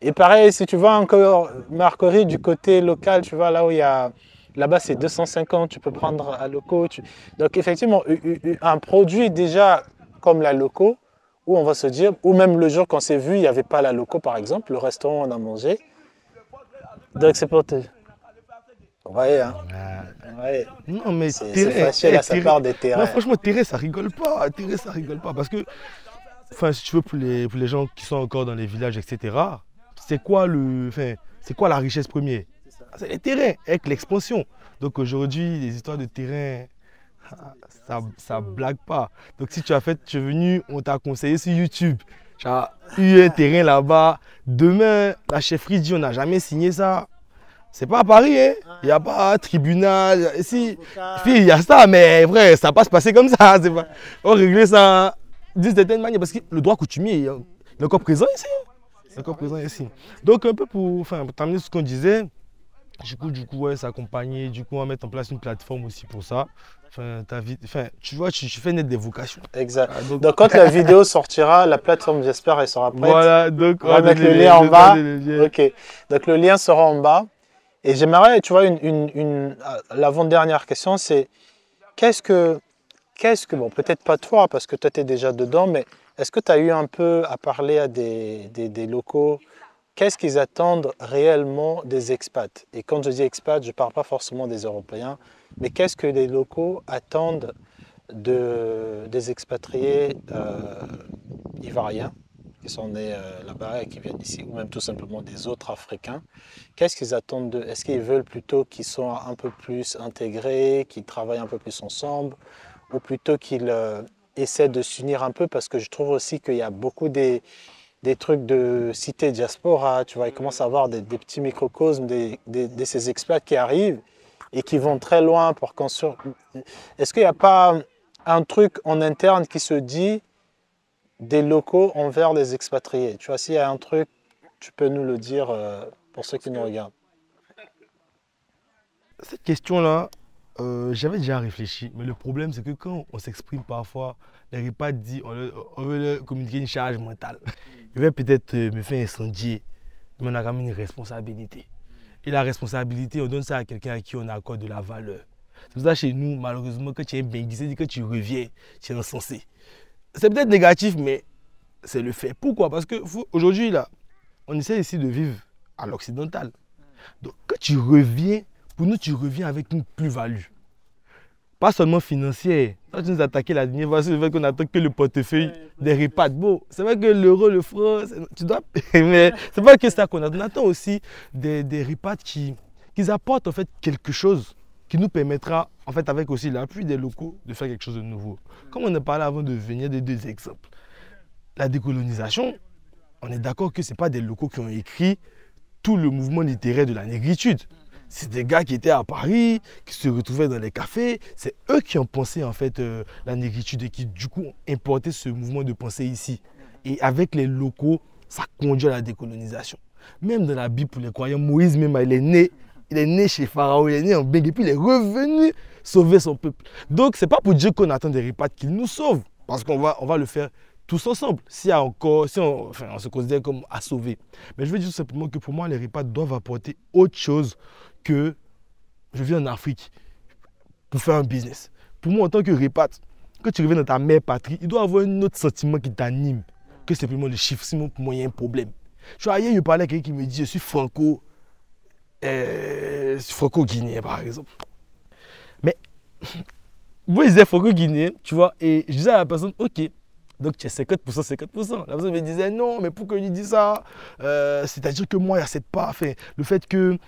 Et pareil, si tu vas encore Marcory du côté local, tu vois, là où il y a... Là-bas, c'est 250, tu peux prendre à loco. Donc, effectivement, un produit déjà comme la loco, où on va se dire, ou même le jour qu'on s'est vu, il n'y avait pas la loco, par exemple, le restaurant, on a mangé. Donc, c'est pour te... Ouais, hein. Ouais. Non, mais c'est facile à sa part des terrains. Non, franchement, terrain, ça rigole pas. Terrain, ça rigole pas. Parce que, enfin, si tu veux, pour les gens qui sont encore dans les villages, etc., c'est quoi la richesse première? C'est les terrains, avec l'expansion. Donc aujourd'hui, les histoires de terrain, ça blague pas. Donc si tu es venu, on t'a conseillé sur YouTube. Tu as eu un terrain là-bas. Demain, la chefferie dit on n'a jamais signé ça. C'est pas à Paris, hein. Il n'y a pas tribunal. Ici, il y a ça, mais vrai, ça va pas se passer comme ça. Pas... On régler ça d'une certaine manière parce que le droit coutumier il est encore présent ici. Il est encore présent ici. Donc, un peu pour terminer ce qu'on disait, du coup, ouais, s'accompagner, du coup, on va mettre en place une plateforme aussi pour ça. Tu vois, tu fais naître des vocations. Exact. Donc, quand la vidéo sortira, la plateforme, j'espère, elle sera prête. Voilà, donc on va mettre le lien en bas. Ok. Donc, le lien sera en bas. Et j'aimerais, tu vois, l'avant-dernière question, c'est qu'est-ce que, bon, peut-être pas toi, parce que toi, tu es déjà dedans, mais est-ce que tu as eu un peu à parler à des locaux? Qu'est-ce qu'ils attendent réellement des expats? Et quand je dis expats, je ne parle pas forcément des Européens, mais qu'est-ce que les locaux attendent des expatriés ivoiriens qui sont nés là-bas et qui viennent ici, ou même tout simplement des autres Africains? Qu'est-ce qu'ils attendent d'eux? Est-ce qu'ils veulent plutôt qu'ils soient un peu plus intégrés, qu'ils travaillent un peu plus ensemble, ou plutôt qu'ils essaient de s'unir un peu? Parce que je trouve aussi qu'il y a beaucoup des trucs de cité diaspora, tu vois, il commence à avoir des petits microcosmes de ces expats qui arrivent et qui vont très loin pour construire. Est-ce qu'il n'y a pas un truc en interne qui se dit des locaux envers les expatriés? Tu vois, s'il y a un truc, tu peux nous le dire pour ceux qui nous regardent. Cette question-là, j'avais déjà réfléchi, mais le problème, c'est que quand on s'exprime parfois, les repas disent, on veut leur communiquer une charge mentale. Je vais peut-être me faire incendier, mais on a quand même une responsabilité. Et la responsabilité, on donne ça à quelqu'un à qui on accorde de la valeur. C'est pour ça chez nous, malheureusement, quand tu es un bengue, c'est-à-dire que tu reviens, tu es encensé. C'est peut-être négatif, mais c'est le fait. Pourquoi? Parce qu'aujourd'hui, là, on essaie ici de vivre à l'occidental. Donc, quand tu reviens, pour nous, tu reviens avec une plus-value. Pas seulement financière. Quand tu nous attaquais la dernière fois, c'est vrai qu'on n'attend que le portefeuille des repas. Bon, c'est vrai que l'euro, le franc, tu dois. Mais c'est pas que ça qu'on attend. On attend aussi des repas qui apportent en fait quelque chose qui nous permettra, en fait, avec aussi l'appui des locaux, de faire quelque chose de nouveau. Comme on a parlé avant de venir des deux exemples. La décolonisation, on est d'accord que ce n'est pas des locaux qui ont écrit tout le mouvement littéraire de la négritude. C'est des gars qui étaient à Paris, qui se retrouvaient dans les cafés. C'est eux qui ont pensé en fait la négritude et qui du coup ont importé ce mouvement de pensée ici. Et avec les locaux, ça conduit à la décolonisation. Même dans la Bible pour les croyants, Moïse même, il est né chez Pharaon, il est né en Bengue et puis il est revenu sauver son peuple. Donc c'est pas pour Dieu qu'on attend des ripates qu'il nous sauve, parce qu'on va le faire tous ensemble, si on se considère comme à sauver. Mais je veux dire tout simplement que pour moi, les ripates doivent apporter autre chose que je vis en Afrique pour faire un business. Pour moi, en tant que répate, quand tu reviens dans ta mère patrie, il doit y avoir un autre sentiment qui t'anime que simplement le chiffre. Sinon, pour moi, il y a un problème. Je suis ailleurs, je parlais à quelqu'un qui me dit je suis franco-guinéen, par exemple. Mais, moi, je disais franco-guinéen, tu vois, et je disais à la personne, ok, donc tu es 50%, 50%. La personne me disait non, mais pourquoi il dit ça? C'est-à-dire que moi, il y a cette part, enfin, le fait qu'il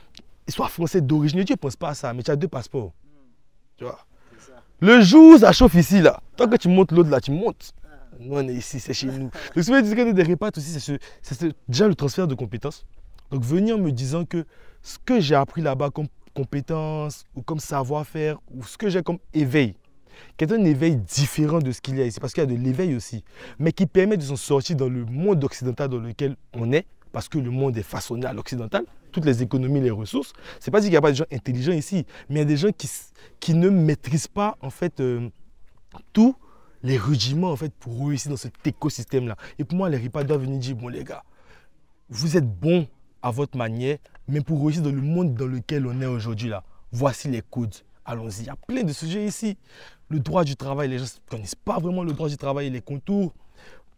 soit français d'origine, tu ne penses pas à ça, mais tu as deux passeports. Tu vois. Le jour où ça chauffe ici, là, toi que tu montes l'autre là, tu montes. Nous, on est ici, c'est chez nous. Donc, ce que je dis des répates aussi, c'est déjà le transfert de compétences. Donc, venir me disant que ce que j'ai appris là-bas comme compétences ou comme savoir-faire ou ce que j'ai comme éveil, qui est un éveil différent de ce qu'il y a ici, parce qu'il y a de l'éveil aussi, mais qui permet de s'en sortir dans le monde occidental dans lequel on est, parce que le monde est façonné à l'occidental, toutes les économies, les ressources. C'est pas dire qu'il n'y a pas de gens intelligents ici, mais il y a des gens qui ne maîtrisent pas en fait tous les rudiments en fait pour réussir dans cet écosystème-là. Et pour moi, les ripas doivent venir dire, bon les gars, vous êtes bons à votre manière, mais pour réussir dans le monde dans lequel on est aujourd'hui là, voici les codes. Allons-y, il y a plein de sujets ici. Le droit du travail, les gens ne connaissent pas vraiment le droit du travail et les contours.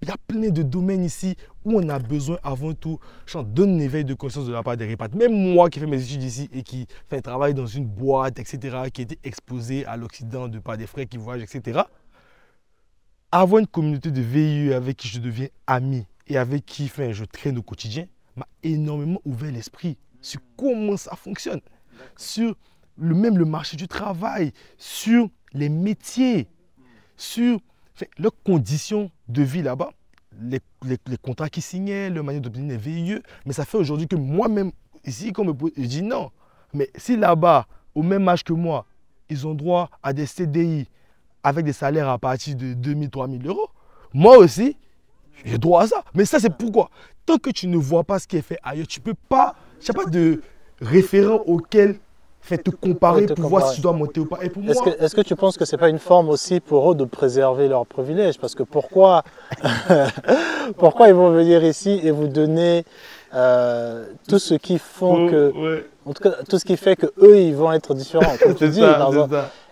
Il y a plein de domaines ici où on a besoin avant tout d'un éveil de conscience de la part des ripates. Même moi qui fais mes études ici et qui fais un travail dans une boîte, etc., qui a été exposé à l'Occident de par des frères qui voyagent, etc., avoir une communauté de VIE avec qui je deviens ami et avec qui je traîne au quotidien m'a énormément ouvert l'esprit sur comment ça fonctionne, sur même le marché du travail, sur les métiers, sur leurs conditions de vie là-bas, les contrats qu'ils signaient, leur manière d'obtenir les VIE. Mais ça fait aujourd'hui que moi-même, ici, je dis non, Mais si là-bas, au même âge que moi, ils ont droit à des CDI avec des salaires à partir de 2000, 3000 euros, moi aussi, j'ai droit à ça. Mais ça, c'est pourquoi? Tant que tu ne vois pas ce qui est fait ailleurs, tu ne peux pas, il n'y a pas de référent auquel te comparer pour voir si tu dois monter ou pas. Et pour moi, est-ce que tu penses que ce n'est pas une forme aussi pour eux de préserver leurs privilèges? Parce que pourquoi ils vont venir ici et vous donner tout ce qui font en tout cas, tout ce qui fait que eux ils vont être différents. Comme tu dis,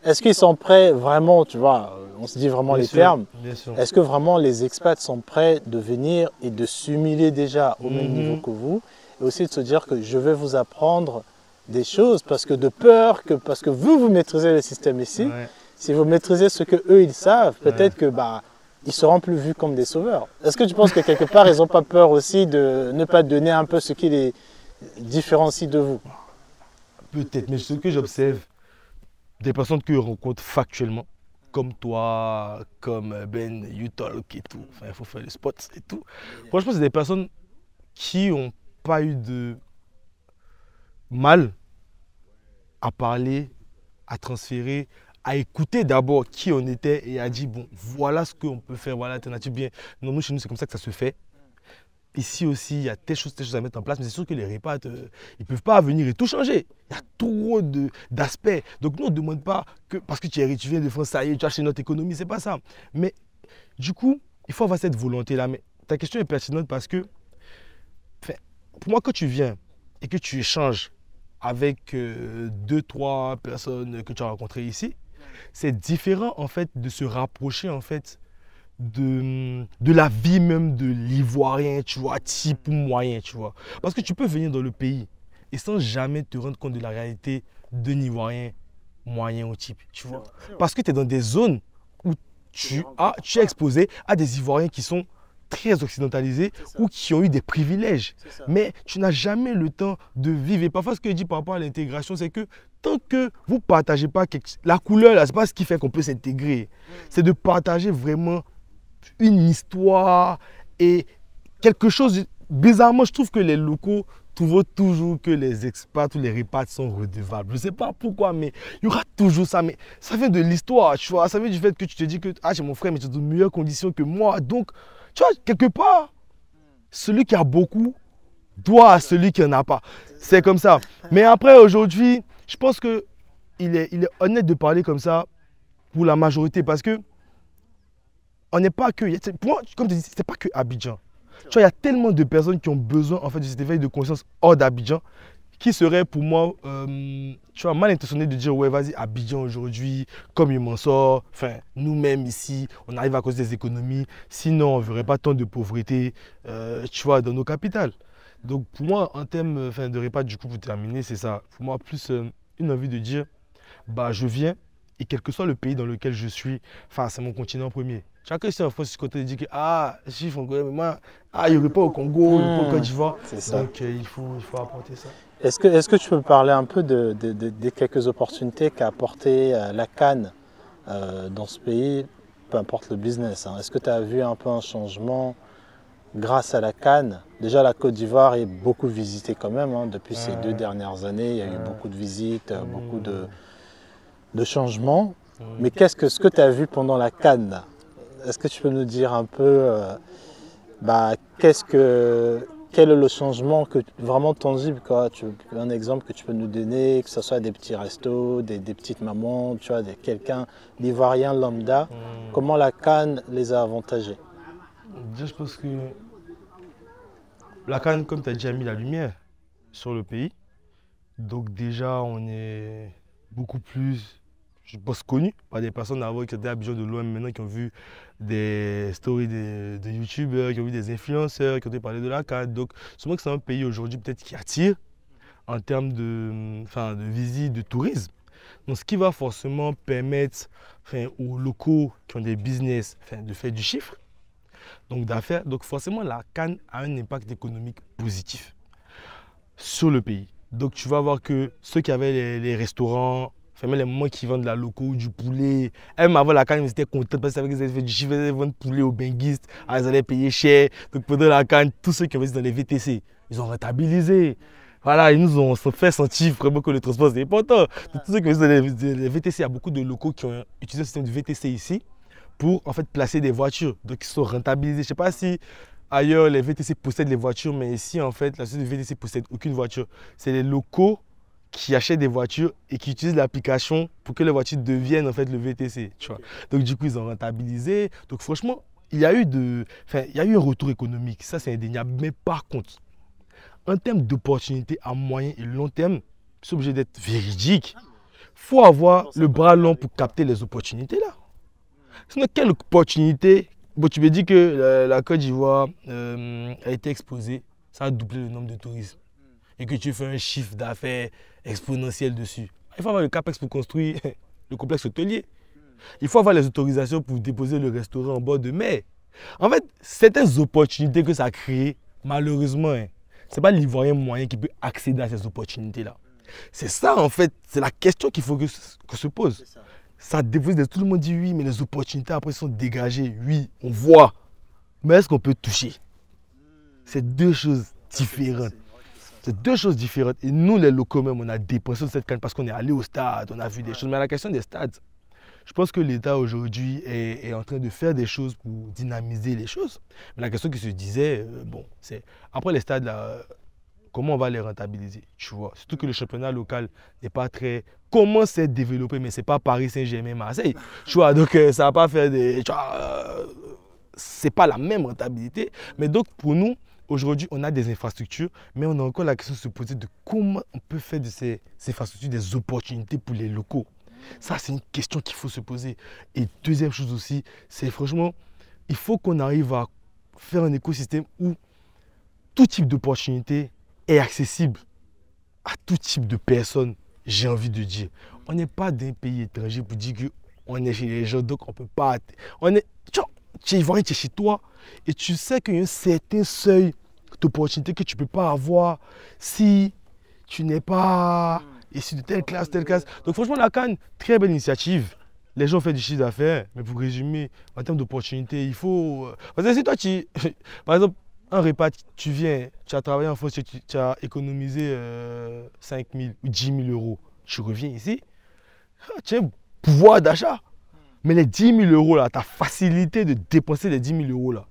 est-ce qu'ils sont prêts vraiment, tu vois, on se dit vraiment les termes. Est-ce que vraiment les expats sont prêts de venir et de s'humilier déjà au même niveau que vous, et aussi de se dire que je vais vous apprendre des choses parce que vous maîtrisez le système ici. Si vous maîtrisez ce que eux ils savent, peut-être que ils seront plus vus comme des sauveurs. Est-ce que tu penses que quelque part ils n'ont pas peur aussi de ne pas donner un peu ce qui les différencie de vous? Peut-être, mais ce que j'observe des personnes que je rencontre factuellement, comme toi, comme Ben, YouTalk et tout, enfin il faut faire les spots et tout. Franchement, c'est des personnes qui n'ont pas eu de mal à parler, à transférer, à écouter d'abord qui on était et à dire bon, voilà ce qu'on peut faire, voilà l'alternative bien. Non, nous chez nous c'est comme ça que ça se fait. Ici aussi, il y a telle chose à mettre en place, mais c'est sûr que les repas, ils ne peuvent pas venir et tout changer. Il y a trop d'aspects. Donc nous, on ne demande pas que parce que tu viens de France, ça y est, tu as acheté notre économie, c'est pas ça. Mais du coup, il faut avoir cette volonté-là. Mais ta question est pertinente parce que, pour moi, quand tu viens et que tu échanges avec 2-3 personnes que tu as rencontrées ici, c'est différent en fait de se rapprocher en fait de la vie même de l'Ivoirien, tu vois, type moyen, tu vois. Parce que tu peux venir dans le pays et sans jamais te rendre compte de la réalité d'un Ivoirien moyen ou type, tu vois. Parce que tu es dans des zones où tu es exposé à des Ivoiriens qui sont très occidentalisés ou qui ont eu des privilèges. Mais tu n'as jamais le temps de vivre. Et parfois, ce que je dis par rapport à l'intégration, c'est que tant que vous ne partagez pas la couleur, ce n'est pas ce qui fait qu'on peut s'intégrer. C'est de partager vraiment une histoire et quelque chose. Bizarrement, je trouve que les locaux trouvent toujours que les expats ou les repas sont redevables. Je ne sais pas pourquoi, mais il y aura toujours ça. Mais ça vient de l'histoire, tu vois. Ça vient du fait que tu te dis que j'ai mon frère, mais tu es dans de meilleures conditions que moi. Donc, tu vois, quelque part, celui qui a beaucoup doit à celui qui n'en a pas. C'est comme ça. Mais après, aujourd'hui, je pense qu'il est honnête de parler comme ça pour la majorité parce que on n'est pas que, pour moi, comme tu dis, c'est pas que Abidjan. Tu vois, il y a tellement de personnes qui ont besoin en fait, de cet éveil de conscience hors d'Abidjan qui serait pour moi, tu vois, mal intentionné de dire ouais, vas-y, Abidjan aujourd'hui, comme il m'en sort, enfin, nous-mêmes ici, on arrive à cause des économies, sinon on ne verrait pas tant de pauvreté, tu vois, dans nos capitales. Donc pour moi, en termes de repas, du coup, pour terminer, c'est ça. Pour moi, plus une envie de dire, bah, je viens et quel que soit le pays dans lequel je suis, enfin, c'est mon continent premier. Chaque fois, en France, je côté dit que je suis francophone, mais moi, il n'y aurait pas au Congo, il n'y aurait pas au Côte d'Ivoire. Donc il faut apporter ça. Est-ce que tu peux me parler un peu des quelques opportunités qu'a apporté la CAN dans ce pays, peu importe le business, hein. Est-ce que tu as vu un peu un changement grâce à la CAN? Déjà, la Côte d'Ivoire est beaucoup visitée quand même, hein, depuis ces 2 dernières années. Il y a eu beaucoup de visites, beaucoup de changements. Mais ce que tu as vu pendant la CAN là? Est-ce que tu peux nous dire un peu quel est le changement vraiment tangible, quoi? Un exemple que tu peux nous donner, que ce soit des petits restos, des petites mamans, tu vois, quelqu'un, l'Ivoirien lambda, comment la CAN les a avantagés? Déjà, je pense que la CAN, comme tu as déjà mis la lumière sur le pays, donc déjà on est beaucoup plus, je pense, connu par des personnes avant qui étaient à Abidjan de loin maintenant, qui ont vu des stories de youtubeurs, qui ont vu des influenceurs, qui ont parlé de la CAN. Donc, c'est un pays aujourd'hui peut-être qui attire en termes de visite, de tourisme. Donc, ce qui va forcément permettre aux locaux qui ont des business de faire du chiffre, donc d'affaires. Donc, forcément, la CAN a un impact économique positif sur le pays. Donc, tu vas voir que ceux qui avaient les restaurants, même les moments qui vendent de la loco, du poulet, même avant la CAN, ils étaient contents parce qu'ils avaient fait du chiffre, ils allaient vendre poulet aux benguistes, ils allaient payer cher. Donc pendant la CAN, tous ceux qui avaient dans les VTC, ils ont rentabilisé. Voilà, ils nous ont fait sentir vraiment que le transport c'est important. Donc, tous ceux qui utilisent les VTC, il y a beaucoup de locaux qui ont utilisé le système du VTC ici pour en fait placer des voitures. Donc ils sont rentabilisés. Je ne sais pas si ailleurs les VTC possèdent les voitures, mais ici en fait la société de VTC ne possède aucune voiture. C'est les locaux qui achètent des voitures et qui utilisent l'application pour que les voitures deviennent en fait le VTC. Tu vois. Donc du coup ils ont rentabilisé. Donc franchement, il y a eu un retour économique. Ça c'est indéniable. Mais par contre, en termes d'opportunités à moyen et long terme, c'est obligé d'être véridique. Il faut avoir le bras long pour capter les opportunités là. Sinon, quelle opportunité? Bon, tu me dis que la Côte d'Ivoire a été exposée, ça a doublé le nombre de touristes. Et que tu fais un chiffre d'affaires exponentiel dessus. Il faut avoir le CAPEX pour construire le complexe hôtelier. Il faut avoir les autorisations pour déposer le restaurant en bord de mer. En fait, certaines opportunités que ça a créées, malheureusement, hein, ce n'est pas l'Ivoirien moyen qui peut accéder à ces opportunités-là. C'est ça, en fait, c'est la question qu'il faut que se pose. Ça dépose, tout le monde dit oui, mais les opportunités après sont dégagées. Oui, on voit. Mais est-ce qu'on peut toucher? C'est deux choses différentes. C'est deux choses différentes. Et nous, les locaux même, on a dépensé cette canne parce qu'on est allé au stade, on a vu des choses. Mais la question des stades, je pense que l'État aujourd'hui est en train de faire des choses pour dynamiser les choses. Mais la question qui se disait, bon, c'est après les stades, là, comment on va les rentabiliser, tu vois. Surtout que le championnat local n'est pas très... commence à être développé, mais ce n'est pas Paris, Saint-Germain, Marseille. Tu vois, donc ça ne va pas faire des... c'est pas la même rentabilité. Mais donc pour nous, aujourd'hui, on a des infrastructures, mais on a encore la question de se poser de comment on peut faire de ces infrastructures des opportunités pour les locaux. Ça, c'est une question qu'il faut se poser. Et deuxième chose aussi, c'est franchement, il faut qu'on arrive à faire un écosystème où tout type d'opportunité est accessible à tout type de personnes, j'ai envie de dire. On n'est pas d'un pays étranger pour dire qu'on est chez les gens, donc on ne peut pas... Tu es ivoirien, tu es chez toi, et tu sais qu'il y a un certain seuil d'opportunité que tu ne peux pas avoir si tu n'es pas issu de telle classe, telle classe. Donc franchement, la CAN, très belle initiative. Les gens font du chiffre d'affaires, mais pour résumer, en termes d'opportunités, il faut... Parce que si toi, par exemple, un repas, tu viens, tu as travaillé en France, tu as économisé 5 000 ou 10 000 euros. Tu reviens ici, tu as un pouvoir d'achat. Mais les 10 000 euros, là, ta facilité de dépenser les 10 000 euros, là,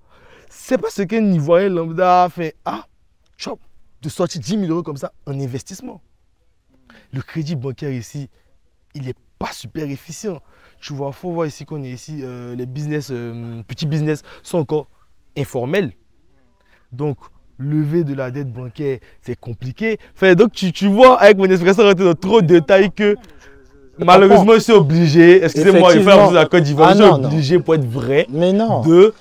c'est pas ce qu'un Ivoirien lambda fait. Ah, de sortir 10 000 euros comme ça en investissement. Le crédit bancaire ici, il n'est pas super efficient. Tu vois, il faut voir ici qu'on est ici, les business, petits business sont encore informels. Donc, lever de la dette bancaire, c'est compliqué. Enfin, donc, tu vois, avec mon expression, rentrer dans trop de détails que malheureusement, je suis obligé, excusez-moi, il faut avoir la Côte d'Ivoire, je suis obligé pour être vrai de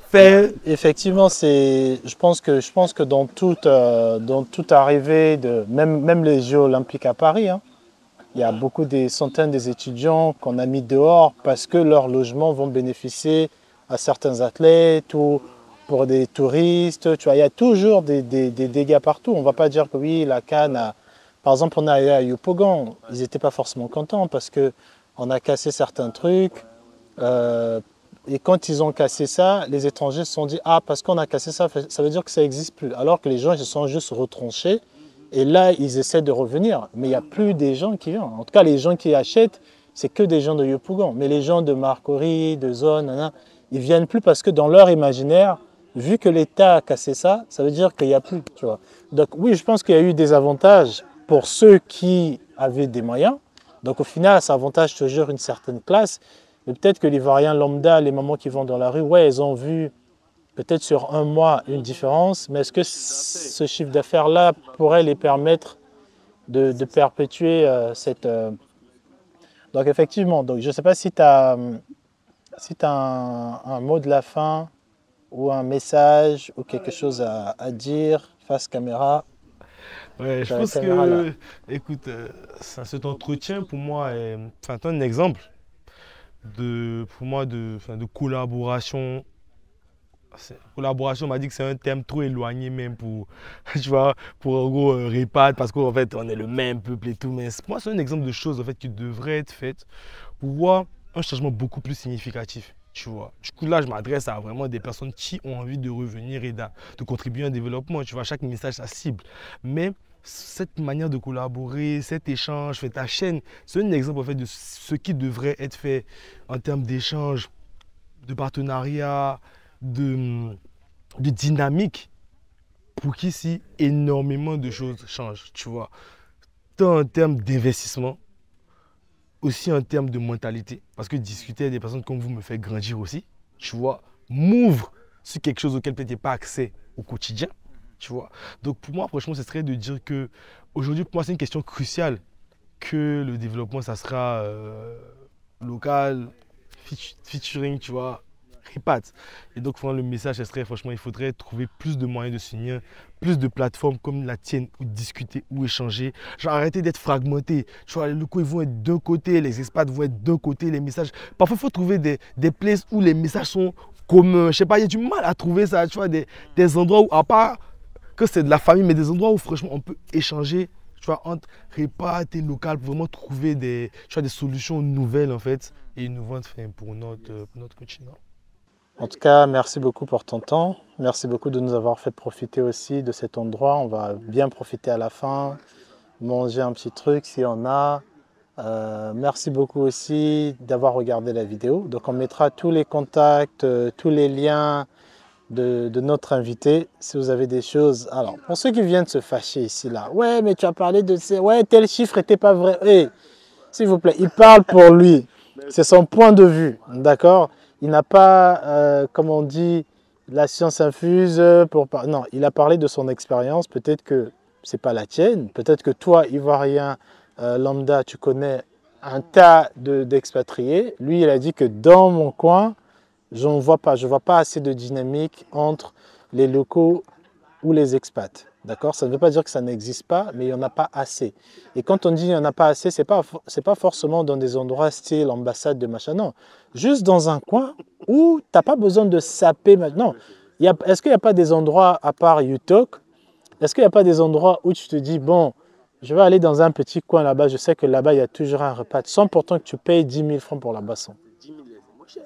faire... Effectivement, je pense que dans toute arrivée, même les Jeux Olympiques à Paris, hein, il y a des centaines d'étudiants qu'on a mis dehors parce que leurs logements vont bénéficier à certains athlètes ou pour des touristes. Tu vois, il y a toujours des dégâts partout. On ne va pas dire que oui, la CAN a... Par exemple, on est allé à Yopougon, ils n'étaient pas forcément contents parce qu'on a cassé certains trucs. Et quand ils ont cassé ça, les étrangers se sont dit « Ah, parce qu'on a cassé ça, ça veut dire que ça n'existe plus. » Alors que les gens ils se sont juste retranchés. Et là, ils essaient de revenir. Mais il n'y a plus des gens qui viennent. En tout cas, les gens qui achètent, c'est que des gens de Yopougon. Mais les gens de Marcory, de Zone, ils ne viennent plus parce que dans leur imaginaire, vu que l'État a cassé ça, ça veut dire qu'il n'y a plus. Tu vois. Donc oui, je pense qu'il y a eu des avantages pour ceux qui avaient des moyens. Donc au final, ça avantage toujours une certaine classe. Mais peut-être que les Ivoiriens lambda, les mamans qui vont dans la rue, ouais, elles ont vu peut-être sur un mois une différence. Mais est-ce que ce chiffre d'affaires-là pourrait les permettre de perpétuer cette... Donc effectivement, donc, je ne sais pas si tu as, un mot de la fin ou un message ou quelque chose à dire face caméra. Ouais, je pense que, écoute, cet entretien pour moi est un exemple pour moi de collaboration. Collaboration, on m'a dit que c'est un terme trop éloigné même pour, tu vois, pour en gros répandre parce qu'en fait on est le même peuple et tout. Mais moi c'est un exemple de choses en fait qui devraient être faites pour voir un changement beaucoup plus significatif. Tu vois. Du coup, là, je m'adresse à vraiment des personnes qui ont envie de revenir et de contribuer au développement. Tu vois, chaque message, ça cible. Mais cette manière de collaborer, cet échange, fait, ta chaîne, c'est un exemple en fait, de ce qui devrait être fait en termes d'échange, de partenariat, de dynamique pour qu'ici, énormément de choses changent, tu vois. Tant en termes d'investissement, aussi en termes de mentalité. Parce que discuter avec des personnes comme vous me fait grandir aussi, tu vois, m'ouvre sur quelque chose auquel peut-être il n'y a pas accès au quotidien, tu vois. Donc pour moi, franchement, ce serait de dire que aujourd'hui, pour moi, c'est une question cruciale que le développement, ça sera local, featuring, tu vois, répate. Et donc, le message, ce serait, franchement, il faudrait trouver plus de moyens de signer, plus de plateformes comme la tienne où discuter, où échanger. Genre, arrêter d'être fragmenté. Tu vois, les locaux, ils vont être d'un côté, les expats vont être d'un côté, les messages. Parfois, il faut trouver des places où les messages sont communs. Je sais pas, il y a du mal à trouver ça, tu vois, des endroits où, à part que c'est de la famille, mais des endroits où, franchement, on peut échanger, tu vois, entre répate et local pour vraiment trouver des solutions nouvelles, en fait, et innovantes pour notre continent. En tout cas, merci beaucoup pour ton temps. Merci beaucoup de nous avoir fait profiter aussi de cet endroit. On va bien profiter à la fin, manger un petit truc s'il y en a. Merci beaucoup aussi d'avoir regardé la vidéo. Donc on mettra tous les contacts, tous les liens de notre invité. Si vous avez des choses... Alors, pour ceux qui viennent se fâcher ici, là. Ouais, mais tu as parlé de... Ouais, tel chiffre n'était pas vrai. Hey, s'il vous plaît, il parle pour lui. C'est son point de vue, d'accord? Il n'a pas, comme on dit, la science infuse pour... Non, il a parlé de son expérience. Peut-être que ce n'est pas la tienne. Peut-être que toi, Ivoirien, lambda, tu connais un tas d'expatriés. Lui, il a dit que dans mon coin, je ne vois pas assez de dynamique entre les locaux ou les expats. D'accord? Ça ne veut pas dire que ça n'existe pas, mais il n'y en a pas assez. Et quand on dit il n'y en a pas assez, ce n'est pas forcément dans des endroits style ambassade de machin, non. Juste dans un coin où tu n'as pas besoin de saper maintenant. Est-ce qu'il n'y a pas des endroits, à part Utok, est-ce qu'il n'y a pas des endroits où tu te dis, bon, je vais aller dans un petit coin là-bas, je sais que là-bas, il y a toujours un repas, sans pourtant que tu payes 10 000 francs pour la boisson. 10 000, c'est moins cher.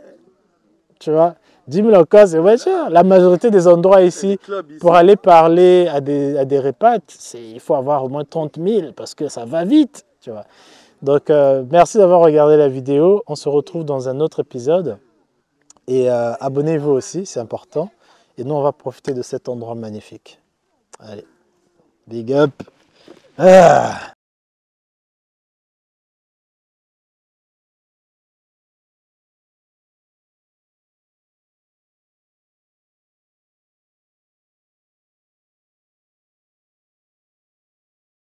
Tu vois, 10 000 encore, c'est moins cher. La majorité des endroits ici, pour aller parler à des repas, il faut avoir au moins 30 000 parce que ça va vite. Tu vois. Donc, merci d'avoir regardé la vidéo. On se retrouve dans un autre épisode. Et abonnez-vous aussi, c'est important. Et nous, on va profiter de cet endroit magnifique. Allez, big up. Ah.